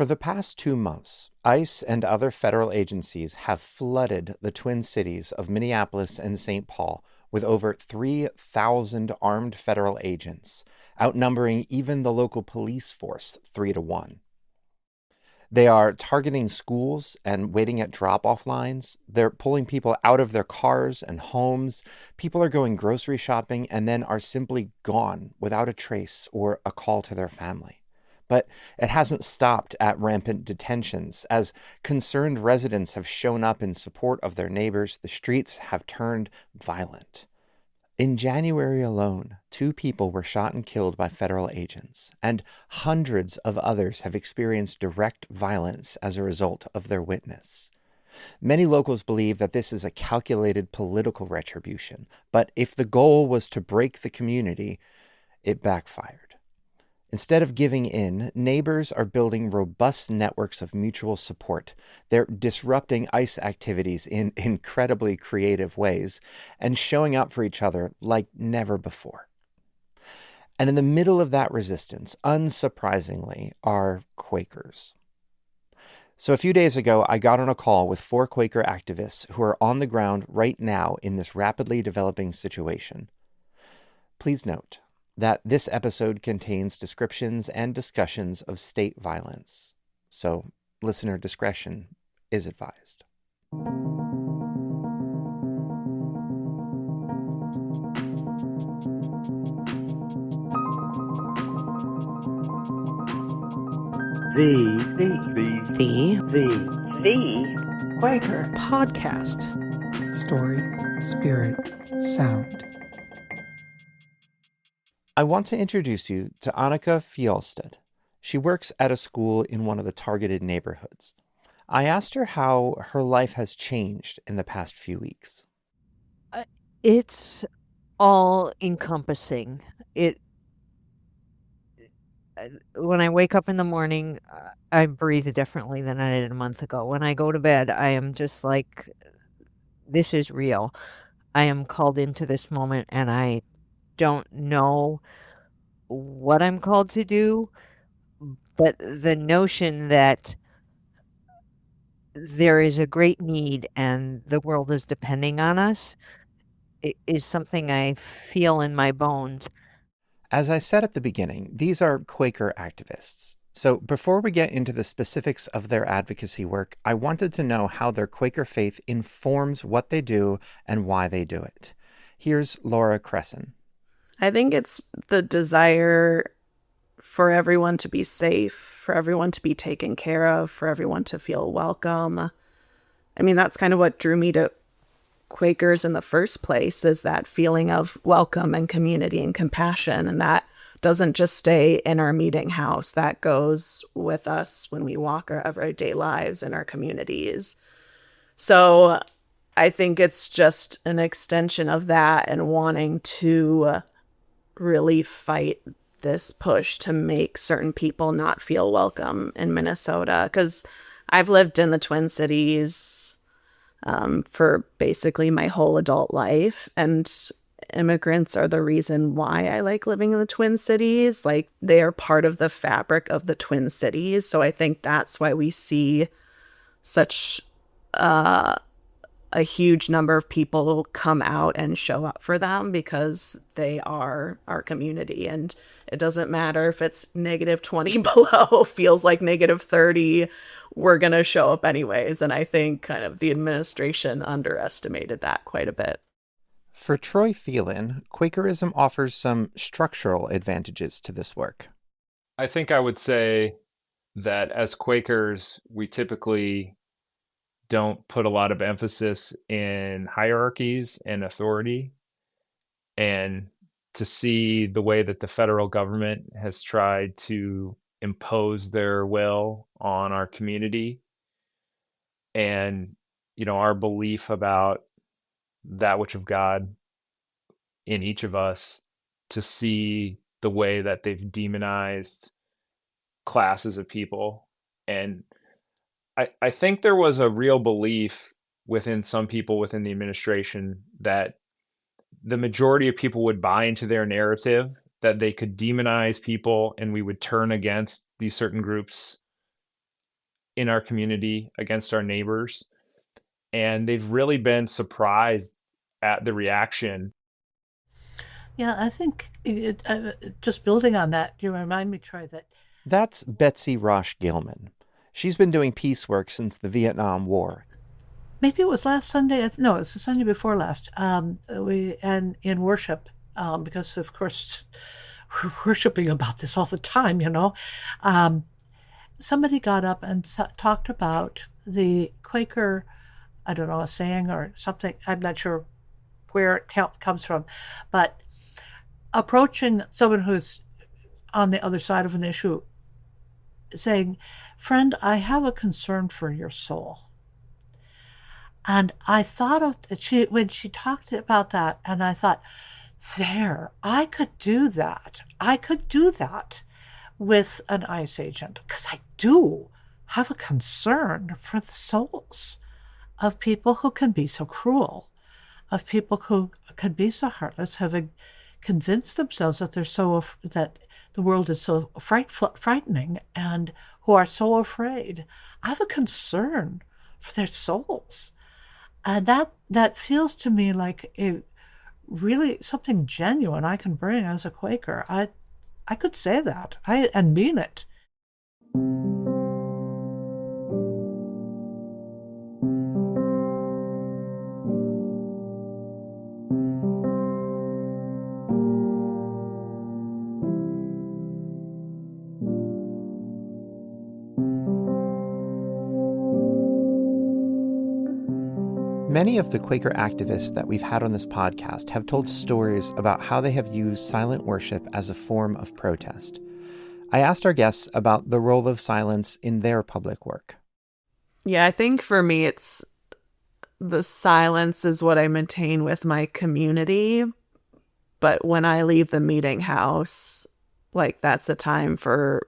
For the past 2 months, ICE and other federal agencies have flooded the twin cities of Minneapolis and St. Paul with over 3,000 armed federal agents, outnumbering even the local police force 3 to 1. They are targeting schools and waiting at drop-off lines. They're pulling people out of their cars and homes. People are going grocery shopping and then are simply gone without a trace or a call to their family. But it hasn't stopped at rampant detentions. As concerned residents have shown up in support of their neighbors, the streets have turned violent. In January alone, 2 people were shot and killed by federal agents, and hundreds of others have experienced direct violence as a result of their witness. Many locals believe that this is a calculated political retribution, but if the goal was to break the community, it backfired. Instead of giving in, neighbors are building robust networks of mutual support. They're disrupting ICE activities in incredibly creative ways and showing up for each other like never before. And in the middle of that resistance, unsurprisingly, are Quakers. So a few days ago, I got on a call with 4 Quaker activists who are on the ground right now in this rapidly developing situation. Please note that this episode contains descriptions and discussions of state violence, so listener discretion is advised. Thee Quaker Podcast. Story, spirit, sound. I want to introduce you to Annika Fjolstad. She works at a school in one of the targeted neighborhoods. I asked her how her life has changed in the past few weeks. It's all encompassing. When I wake up in the morning, I breathe differently than I did a month ago. When I go to bed, I am just like, this is real. I am called into this moment and I don't know what I'm called to do, but the notion that there is a great need and the world is depending on us is something I feel in my bones. As I said at the beginning, these are Quaker activists. So before we get into the specifics of their advocacy work, I wanted to know how their Quaker faith informs what they do and why they do it. Here's Laura Cresson. I think it's the desire for everyone to be safe, for everyone to be taken care of, for everyone to feel welcome. I mean, that's kind of what drew me to Quakers in the first place, is that feeling of welcome and community and compassion. And that doesn't just stay in our meeting house. That goes with us when we walk our everyday lives in our communities. So I think it's just an extension of that and wanting to really fight this push to make certain people not feel welcome in Minnesota. Because I've lived in the Twin Cities for basically my whole adult life, and immigrants are the reason why I like living in the Twin Cities. Like, they are part of the fabric of the Twin Cities. So I think that's why we see such a huge number of people come out and show up for them, because they are our community. And it doesn't matter if it's -20 below, feels like -30, we're going to show up anyways. And I think kind of the administration underestimated that quite a bit. For Troy Thielen, Quakerism offers some structural advantages to this work. I think I would say that as Quakers, we typically don't put a lot of emphasis in hierarchies and authority. And to see the way that the federal government has tried to impose their will on our community, and, our belief about that which of God in each of us, to see the way that they've demonized classes of people. And I think there was a real belief within some people within the administration that the majority of people would buy into their narrative, that they could demonize people and we would turn against these certain groups in our community against our neighbors. And they've really been surprised at the reaction. Yeah, I think just building on that, you remind me, Troy, that That's Betsy Rosh Gilman. She's been doing peace work since the Vietnam War. maybe it was last Sunday. No, it was the Sunday before last. We and in worship, because of course we're worshiping about this all the time. Somebody got up and talked about the Quaker, I don't know, a saying or something. I'm not sure where it comes from, but approaching someone who's on the other side of an issue, saying, "Friend, I have a concern for your soul." And I thought of when she talked about that, and I thought, I could do that. I could do that with an ICE agent, because I do have a concern for the souls of people who can be so cruel, of people who can be so heartless, having convinced themselves that that the world is so frightening, and who are so afraid. I have a concern for their souls. And that feels to me like a really something genuine I can bring as a Quaker. I could say that and mean it. Many of the Quaker activists that we've had on this podcast have told stories about how they have used silent worship as a form of protest. I asked our guests about the role of silence in their public work. Yeah, I think for me, it's the silence is what I maintain with my community. But when I leave the meeting house, like that's a time for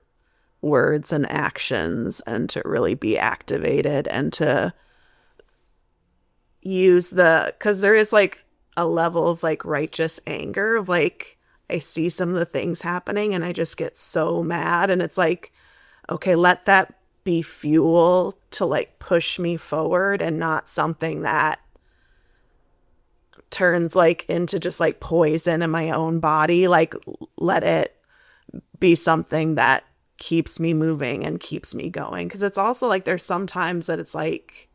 words and actions and to really be activated and to use because there is like a level of like righteous anger of like, I see some of the things happening and I just get so mad, and it's like, okay, let that be fuel to like push me forward and not something that turns like into just like poison in my own body. Like let it be something that keeps me moving and keeps me going. Because it's also like there's some times that it's like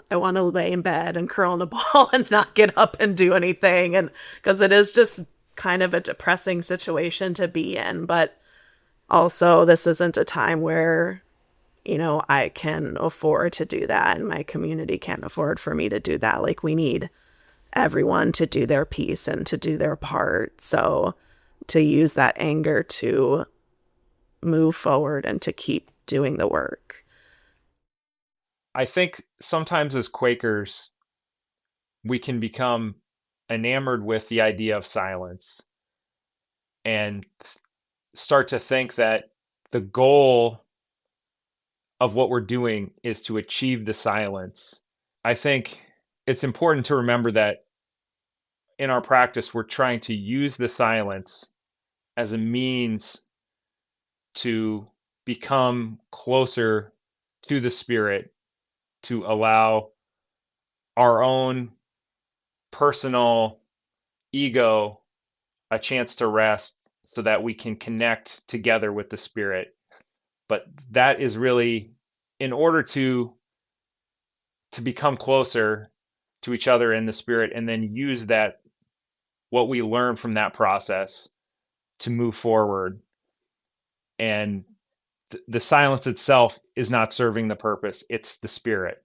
I want to lay in bed and curl in a ball and not get up and do anything. And because it is just kind of a depressing situation to be in. But also this isn't a time where, I can afford to do that, and my community can't afford for me to do that. Like we need everyone to do their piece and to do their part. So to use that anger to move forward and to keep doing the work. I think sometimes as Quakers, we can become enamored with the idea of silence and start to think that the goal of what we're doing is to achieve the silence. I think it's important to remember that in our practice, we're trying to use the silence as a means to become closer to the Spirit, to allow our own personal ego a chance to rest so that we can connect together with the Spirit. But that is really in order to become closer to each other in the Spirit, and then use that, what we learn from that process, to move forward. And the silence itself is not serving the purpose. It's the Spirit.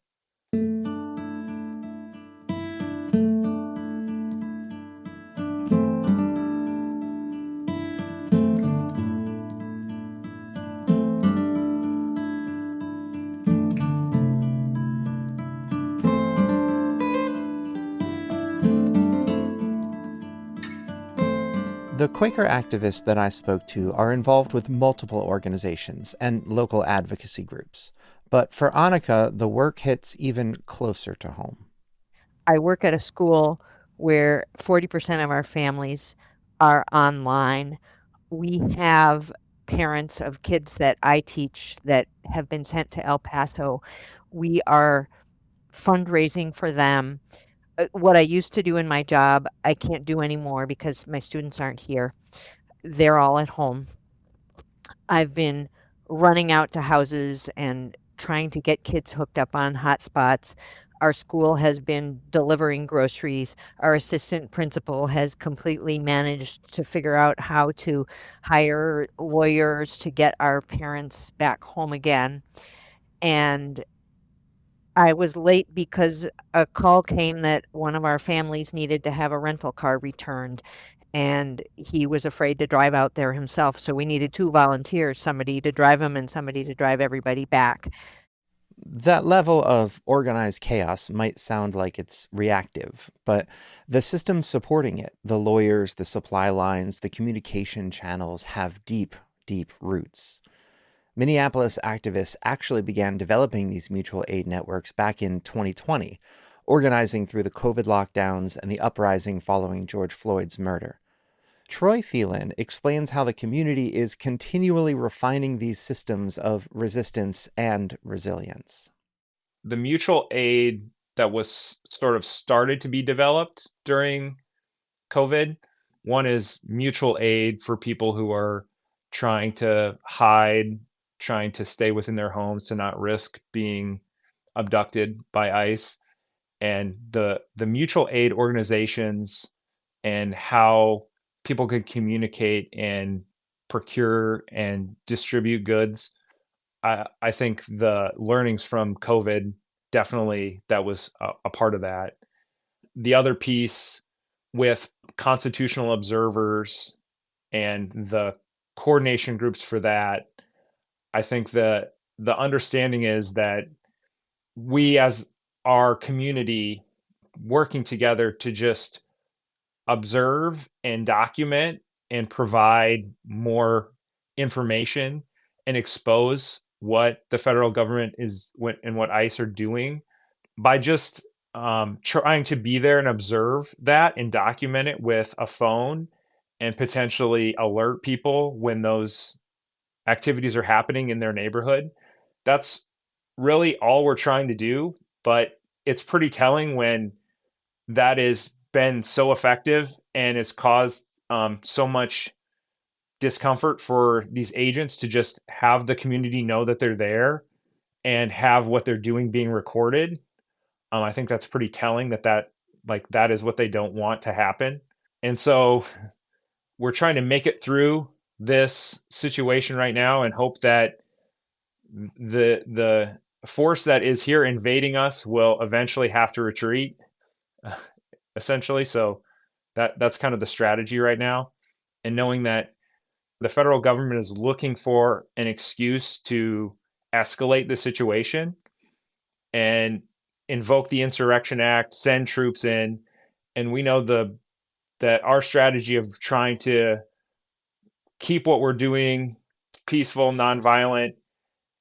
The Quaker activists that I spoke to are involved with multiple organizations and local advocacy groups. But for Annika, the work hits even closer to home. I work at a school where 40% of our families are online. We have parents of kids that I teach that have been sent to El Paso. We are fundraising for them. What I used to do in my job, I can't do anymore because my students aren't here. They're all at home. I've been running out to houses and trying to get kids hooked up on hotspots. Our school has been delivering groceries. Our assistant principal has completely managed to figure out how to hire lawyers to get our parents back home again. And I was late because a call came that one of our families needed to have a rental car returned, and he was afraid to drive out there himself. So we needed 2 volunteers, somebody to drive him and somebody to drive everybody back. That level of organized chaos might sound like it's reactive, but the systems supporting it, the lawyers, the supply lines, the communication channels, have deep, deep roots. Minneapolis activists actually began developing these mutual aid networks back in 2020, organizing through the COVID lockdowns and the uprising following George Floyd's murder. Troy Thielen explains how the community is continually refining these systems of resistance and resilience. The mutual aid that was sort of started to be developed during COVID, one is mutual aid for people who are trying to hide, trying to stay within their homes to not risk being abducted by ICE. And the mutual aid organizations and how people could communicate and procure and distribute goods. I think the learnings from COVID, definitely that was a part of that. The other piece with constitutional observers and the coordination groups for that, I think the understanding is that we as our community working together to just observe and document and provide more information and expose what the federal government is and what ICE are doing by just trying to be there and observe that and document it with a phone and potentially alert people when those activities are happening in their neighborhood. That's really all we're trying to do, but it's pretty telling when that has been so effective and has caused so much discomfort for these agents to just have the community know that they're there and have what they're doing being recorded. I think that's pretty telling that is what they don't want to happen. And so we're trying to make it through this situation right now and hope that the force that is here invading us will eventually have to retreat, essentially. So that's kind of the strategy right now. And knowing that the federal government is looking for an excuse to escalate the situation and invoke the Insurrection Act, send troops in. And we know that our strategy of trying to keep what we're doing peaceful, nonviolent,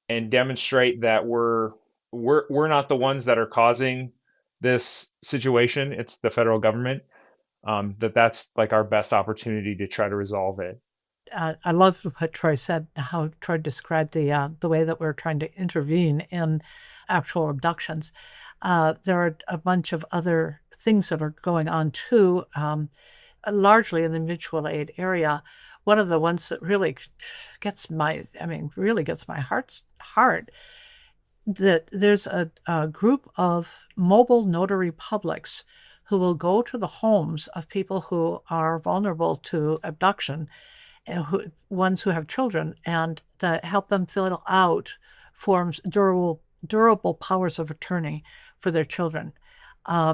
and demonstrate that we're not the ones that are causing this situation. It's the federal government. That's like our best opportunity to try to resolve it. I love what Troy said, how Troy described the way that we're trying to intervene in actual abductions. There are a bunch of other things that are going on too, largely in the mutual aid area. One of the ones that really gets my heart, that there's a group of mobile notary publics who will go to the homes of people who are vulnerable to abduction, and ones who have children, and to help them fill out forms, durable powers of attorney for their children,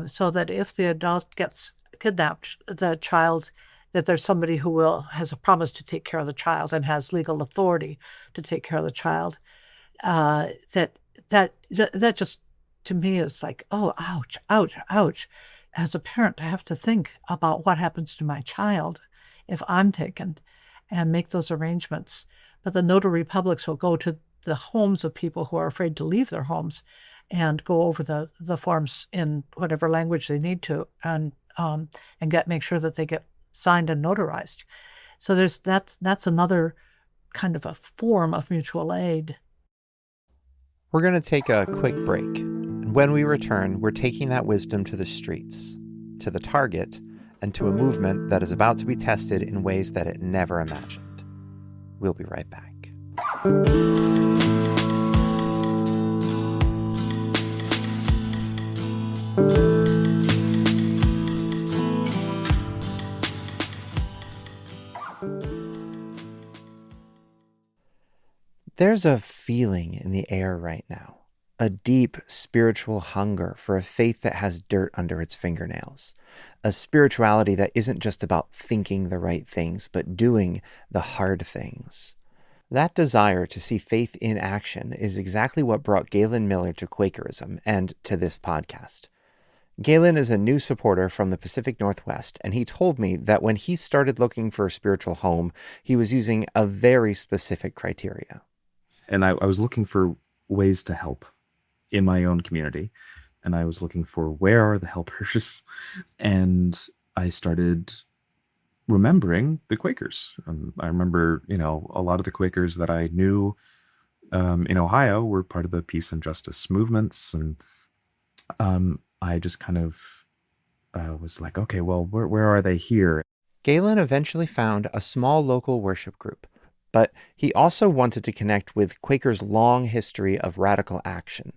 so that if the adult gets kidnapped, the child, that there's somebody who has a promise to take care of the child and has legal authority to take care of the child. That just, to me, is like, oh, ouch, ouch, ouch. As a parent, I have to think about what happens to my child if I'm taken, and make those arrangements. But the notary publics will go to the homes of people who are afraid to leave their homes and go over the forms in whatever language they need to, and make sure that they get signed and notarized. So that's another kind of a form of mutual aid. We're going to take a quick break. And when we return, we're taking that wisdom to the streets, to the target, and to a movement that is about to be tested in ways that it never imagined. We'll be right back. There's a feeling in the air right now, a deep spiritual hunger for a faith that has dirt under its fingernails, a spirituality that isn't just about thinking the right things, but doing the hard things. That desire to see faith in action is exactly what brought Galen Miller to Quakerism and to this podcast. Galen is a new supporter from the Pacific Northwest, and he told me that when he started looking for a spiritual home, he was using a very specific criteria. And I was looking for ways to help in my own community. And I was looking for where are the helpers? And I started remembering the Quakers. I remember, a lot of the Quakers that I knew in Ohio were part of the peace and justice movements. And I just kind of was like, okay, well, where are they here? Galen eventually found a small local worship group. But he also wanted to connect with Quakers' long history of radical action.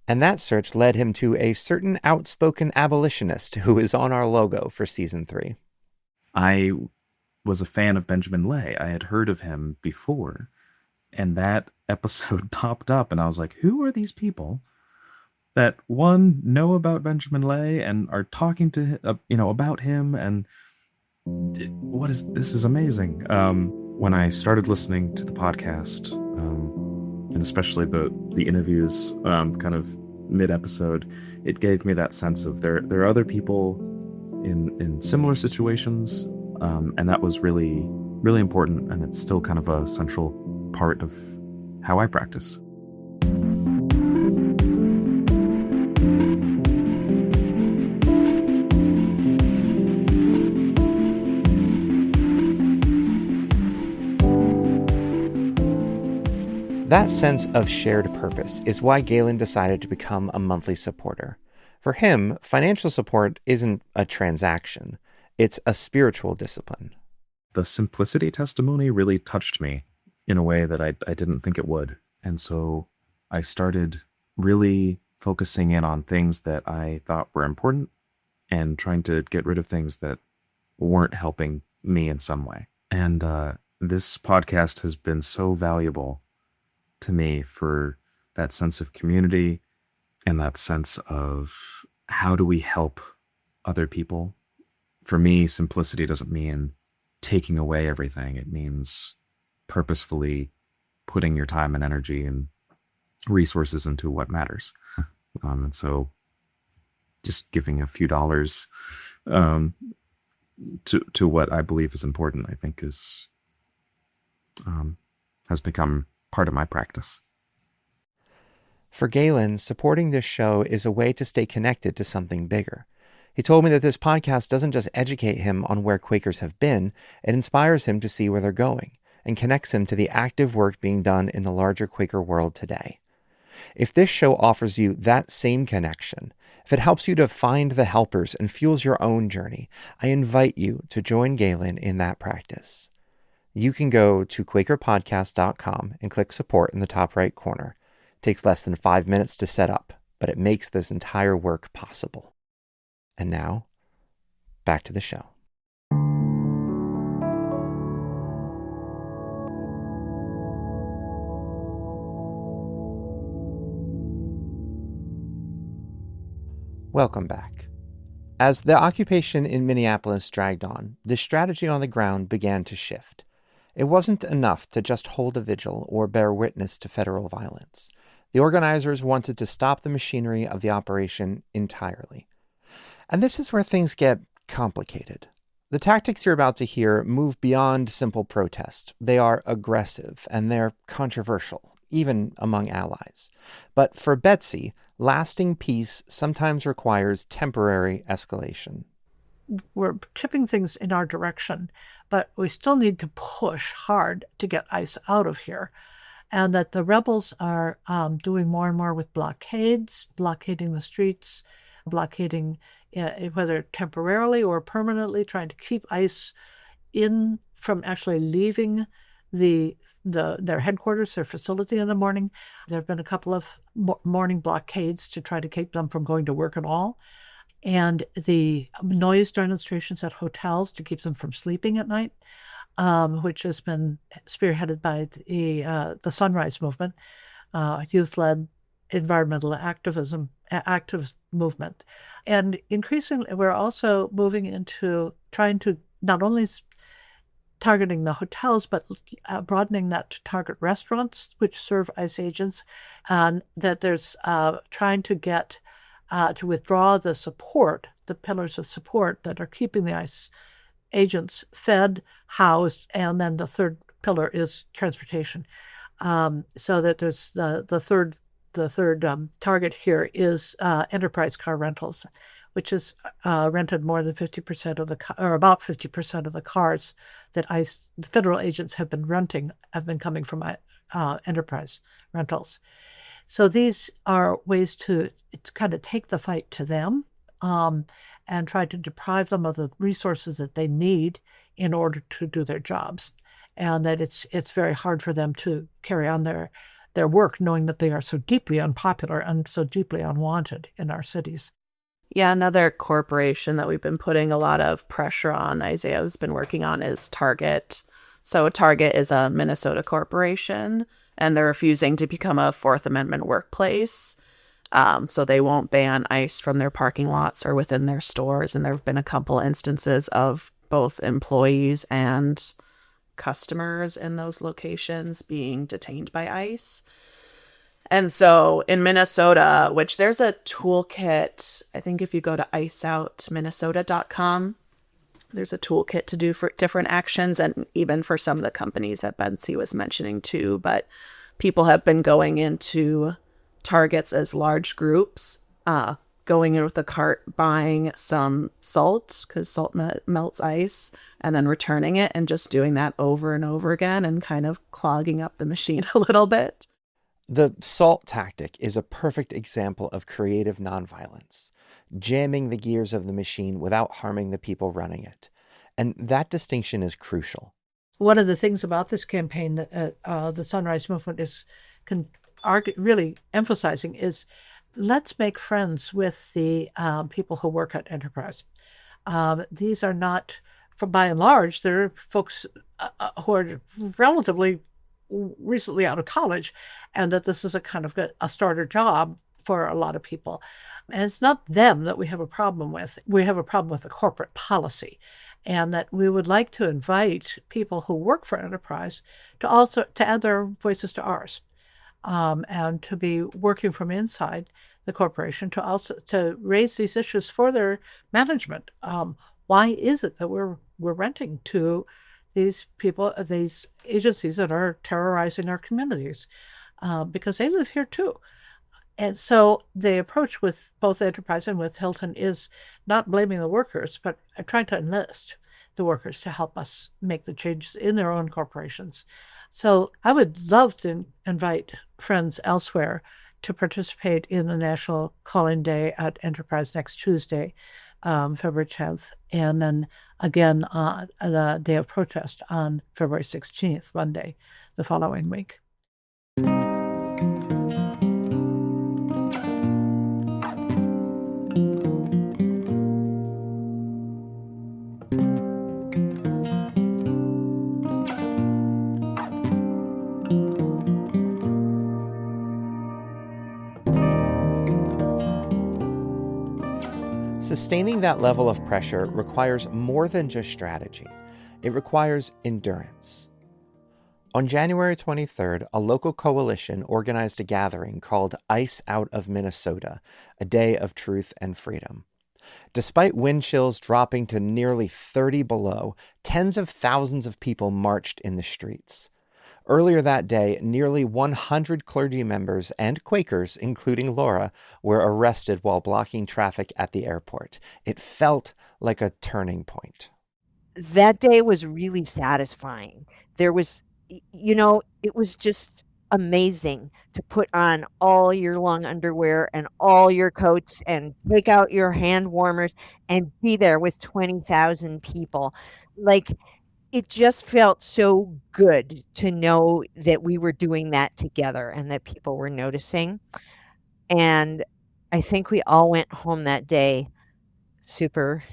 And that search led him to a certain outspoken abolitionist who is on our logo for Season 3. I was a fan of Benjamin Lay. I had heard of him before. And that episode popped up, and I was like, who are these people that, one, know about Benjamin Lay and are talking to about him? And this is amazing. When I started listening to the podcast, and especially the interviews, kind of mid-episode, it gave me that sense of there are other people in similar situations, and that was really, really important, and it's still kind of a central part of how I practice. That sense of shared purpose is why Galen decided to become a monthly supporter. For him, financial support isn't a transaction. It's a spiritual discipline. The simplicity testimony really touched me in a way that I didn't think it would. And so I started really focusing in on things that I thought were important and trying to get rid of things that weren't helping me in some way. And this podcast has been so valuable to me for that sense of community and that sense of how do we help other people. For me, simplicity doesn't mean taking away everything. It means purposefully putting your time and energy and resources into what matters. And so just giving a few dollars to what I believe is important, I think is has become part of my practice. For Galen, supporting this show is a way to stay connected to something bigger. He told me that this podcast doesn't just educate him on where Quakers have been, it inspires him to see where they're going and connects him to the active work being done in the larger Quaker world today. If this show offers you that same connection, if it helps you to find the helpers and fuels your own journey, I invite you to join Galen in that practice. You can go to quakerpodcast.com and click support in the top right corner. It takes less than 5 minutes to set up, but it makes this entire work possible. And now, back to the show. Welcome back. As the occupation in Minneapolis dragged on, the strategy on the ground began to shift. It wasn't enough to just hold a vigil or bear witness to federal violence. The organizers wanted to stop the machinery of the operation entirely. And this is where things get complicated. The tactics you're about to hear move beyond simple protest. They are aggressive and they're controversial, even among allies. But for Betsy, lasting peace sometimes requires temporary escalation. we're tipping things in our direction, but we still need to push hard to get ICE out of here. And that the rebels are doing more and more with blockades, blockading the streets, blockading, whether temporarily or permanently, trying to keep ICE in from actually leaving their headquarters, their facility in the morning. There have been a couple of morning blockades to try to keep them from going to work at all. And the noise demonstrations at hotels to keep them from sleeping at night, which has been spearheaded by the Sunrise Movement, youth-led environmental activist movement. And increasingly, we're also moving into trying to not only targeting the hotels, but broadening that to target restaurants which serve ICE agents, and that there's trying to get to withdraw the support, the pillars of support that are keeping the ICE agents fed, housed, and then the third pillar is transportation. So that there's the third target here is enterprise car rentals, which is rented more than 50% of or about 50% of the cars that ICE, the federal agents have been renting, have been coming from enterprise rentals. So these are ways to kind of take the fight to them and try to deprive them of the resources that they need in order to do their jobs. And that it's very hard for them to carry on their work, knowing that they are so deeply unpopular and so deeply unwanted in our cities. Yeah, another corporation that we've been putting a lot of pressure on, Isaiah's been working on, is Target. So Target is a Minnesota corporation, and they're refusing to become a Fourth Amendment workplace. So they won't ban ICE from their parking lots or within their stores. And there have been a couple instances of both employees and customers in those locations being detained by ICE. And so in Minnesota, which there's a toolkit, I think if you go to iceoutminnesota.com, there's a toolkit to do for different actions, and even for some of the companies that Betsy was mentioning too. But people have been going into Targets as large groups, going in with a cart, buying some salt, because salt melts ice, and then returning it, and just doing that over and over again and kind of clogging up the machine a little bit. The salt tactic is a perfect example of creative nonviolence, jamming the gears of the machine without harming the people running it. And that distinction is crucial. One of the things about this campaign that the Sunrise Movement is really emphasizing is, let's make friends with the people who work at Enterprise. These are not, by and large, they're folks who are relatively recently out of college, and that this is a kind of a starter job for a lot of people. And it's not them that we have a problem with. We have a problem with the corporate policy, and that we would like to invite people who work for Enterprise to add their voices to ours, and to be working from inside the corporation to raise these issues for their management. Why is it that we're renting to these people, these agencies that are terrorizing our communities? Because they live here too. And so the approach with both Enterprise and with Hilton is not blaming the workers, but trying to enlist the workers to help us make the changes in their own corporations. So I would love to invite friends elsewhere to participate in the National Call-In Day at Enterprise next Tuesday, February 10th, and then again the Day of Protest on February 16th, Monday, the following week. Sustaining that level of pressure requires more than just strategy. It requires endurance. On January 23rd, a local coalition organized a gathering called Ice Out of Minnesota, a day of truth and freedom. Despite wind chills dropping to nearly 30 below, tens of thousands of people marched in the streets. Earlier that day, nearly 100 clergy members and Quakers, including Laura, were arrested while blocking traffic at the airport. It felt like a turning point. That day was really satisfying. There was, it was just amazing to put on all your long underwear and all your coats and take out your hand warmers and be there with 20,000 people. Like, it just felt so good to know that we were doing that together and that people were noticing. And I think we all went home that day super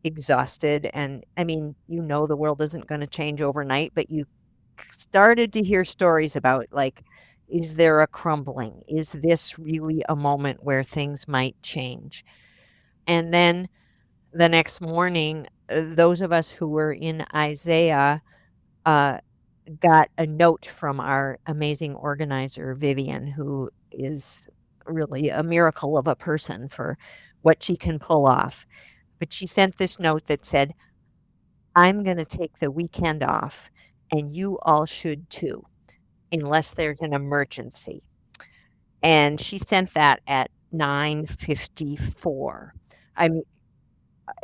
exhausted. And I mean, the world isn't going to change overnight, but you started to hear stories about, like, is there a crumbling? Is this really a moment where things might change? And then the next morning, those of us who were in Isaiah got a note from our amazing organizer, Vivian, who is really a miracle of a person for what she can pull off. But she sent this note that said, I'm going to take the weekend off, and you all should too, unless there's an emergency. And she sent that at 9:54. I mean,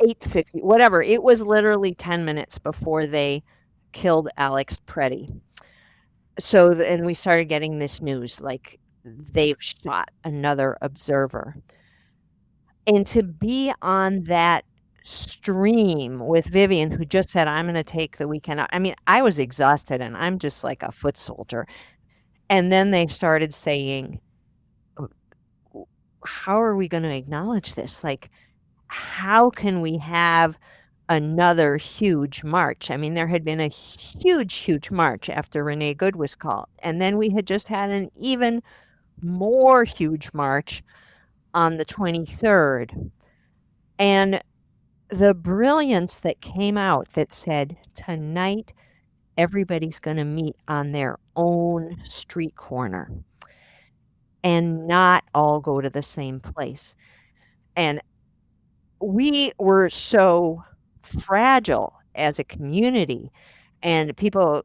8:50, whatever. It was literally 10 minutes before they killed Alex Preddy. So, and we started getting this news, like, they've shot another observer. And to be on that stream with Vivian, who just said, I'm going to take the weekend out. I mean, I was exhausted and I'm just like a foot soldier. And then they started saying, how are we going to acknowledge this? Like, how can we have another huge march? I mean, there had been a huge march after Renee Good was called. And then we had just had an even more huge march on the 23rd. And the brilliance that came out that said, tonight, everybody's going to meet on their own street corner and not all go to the same place. And we were so fragile as a community, and people,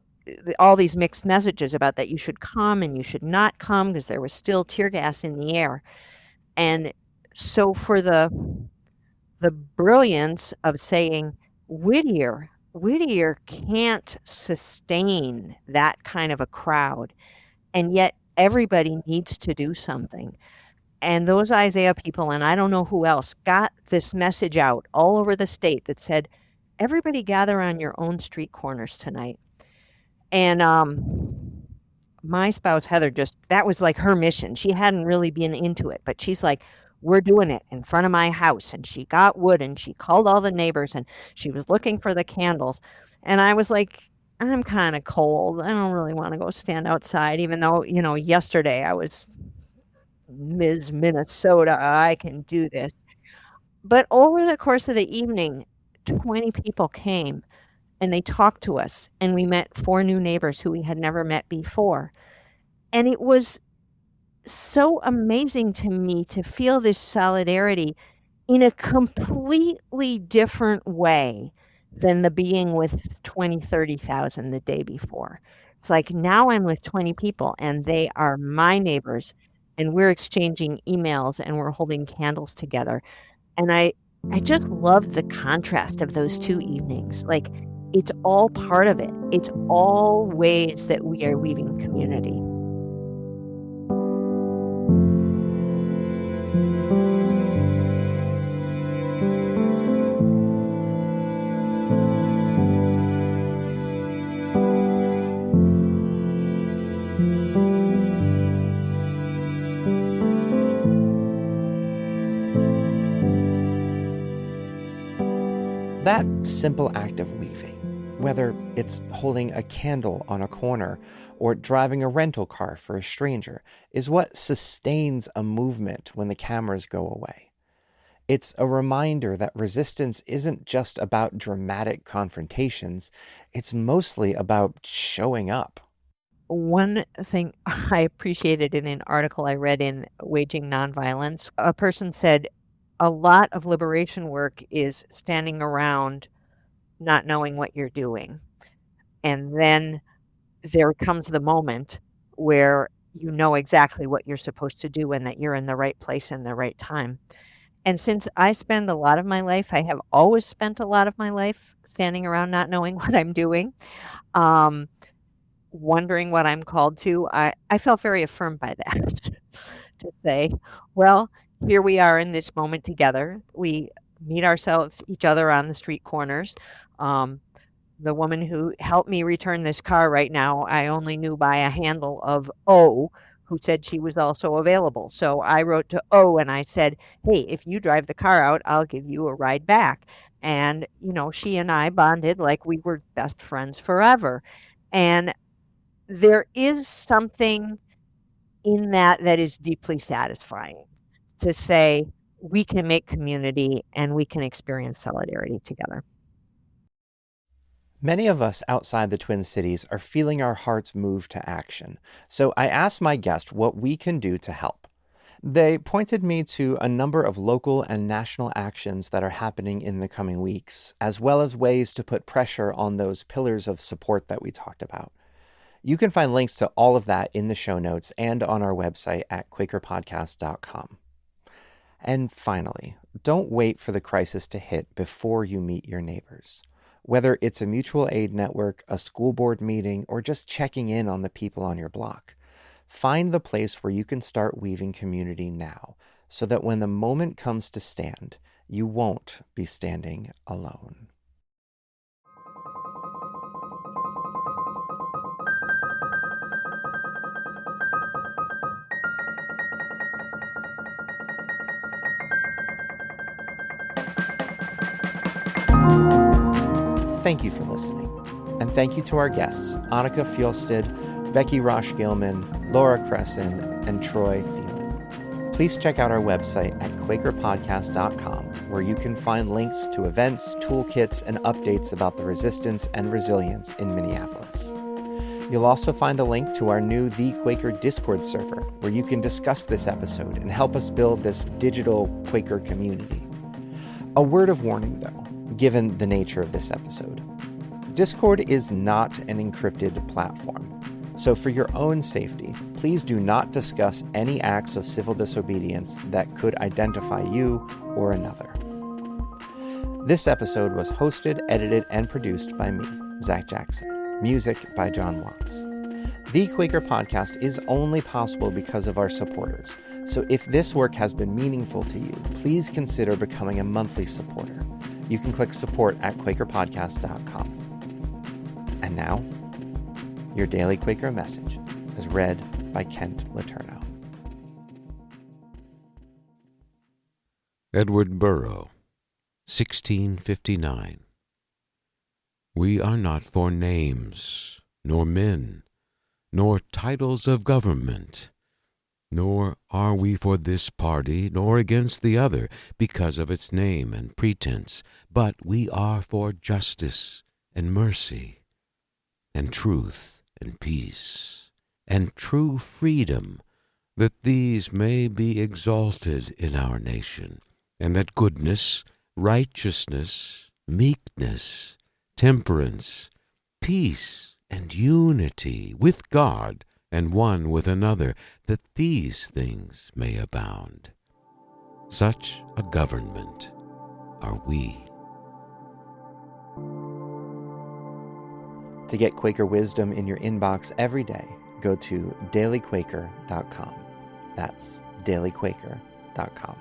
all these mixed messages about that you should come and you should not come because there was still tear gas in the air. And so for the brilliance of saying, Whittier can't sustain that kind of a crowd, and yet everybody needs to do something. And those Isaiah people, and I don't know who else, got this message out all over the state that said, everybody gather on your own street corners tonight. And my spouse, Heather, that was like her mission. She hadn't really been into it, but she's like, we're doing it in front of my house. And she got wood and she called all the neighbors and she was looking for the candles. And I was like, I'm kind of cold. I don't really want to go stand outside, even though, yesterday I was Ms. Minnesota. I can do this. But over the course of the evening, 20 people came and they talked to us, and we met 4 new neighbors who we had never met before. And it was so amazing to me to feel this solidarity in a completely different way than the being with 20, 30,000 the day before. It's like, now I'm with 20 people and they are my neighbors, and we're exchanging emails and we're holding candles together. And I just love the contrast of those 2 evenings. Like, it's all part of it. It's all ways that we are weaving community. That simple act of weaving, whether it's holding a candle on a corner or driving a rental car for a stranger, is what sustains a movement when the cameras go away. It's a reminder that resistance isn't just about dramatic confrontations, it's mostly about showing up. One thing I appreciated in an article I read in Waging Nonviolence, a person said, a lot of liberation work is standing around not knowing what you're doing. And then there comes the moment where you know exactly what you're supposed to do and that you're in the right place in the right time. And since I spend a lot of my life, I have always spent a lot of my life standing around not knowing what I'm doing, wondering what I'm called to, I felt very affirmed by that to say, well, here we are in this moment together. We meet each other on the street corners. The woman who helped me return this car right now, I only knew by a handle of O, who said she was also available. So I wrote to O and I said, hey, if you drive the car out, I'll give you a ride back. And, she and I bonded like we were best friends forever. And there is something in that is deeply satisfying to say we can make community and we can experience solidarity together. Many of us outside the Twin Cities are feeling our hearts move to action, so I asked my guest what we can do to help. They pointed me to a number of local and national actions that are happening in the coming weeks, as well as ways to put pressure on those pillars of support that we talked about. You can find links to all of that in the show notes and on our website at quakerpodcast.com. And finally, don't wait for the crisis to hit before you meet your neighbors. Whether it's a mutual aid network, a school board meeting, or just checking in on the people on your block, find the place where you can start weaving community now, so that when the moment comes to stand, you won't be standing alone. Thank you for listening. And thank you to our guests, Annika Fjolstad, Becky Rosh-Gilman, Laura Cresson, and Troy Thielen. Please check out our website at quakerpodcast.com, where you can find links to events, toolkits, and updates about the resistance and resilience in Minneapolis. You'll also find a link to our new Thee Quaker Discord server, where you can discuss this episode and help us build this digital Quaker community. A word of warning, though, given the nature of this episode. Discord is not an encrypted platform, so for your own safety, please do not discuss any acts of civil disobedience that could identify you or another. This episode was hosted, edited, and produced by me, Zach Jackson. Music by John Watts. The Quaker Podcast is only possible because of our supporters, so if this work has been meaningful to you, please consider becoming a monthly supporter. You can click support at quakerpodcast.com. And now, your daily Quaker message is read by Kent Letourneau. Edward Burrough, 1659. We are not for names, nor men, nor titles of government, nor are we for this party, nor against the other, because of its name and pretense, but we are for justice and mercy, and truth and peace, and true freedom, that these may be exalted in our nation, and that goodness, righteousness, meekness, temperance, peace, and unity with God and one with another, that these things may abound. Such a government are we. To get Quaker wisdom in your inbox every day, go to dailyquaker.com. That's dailyquaker.com.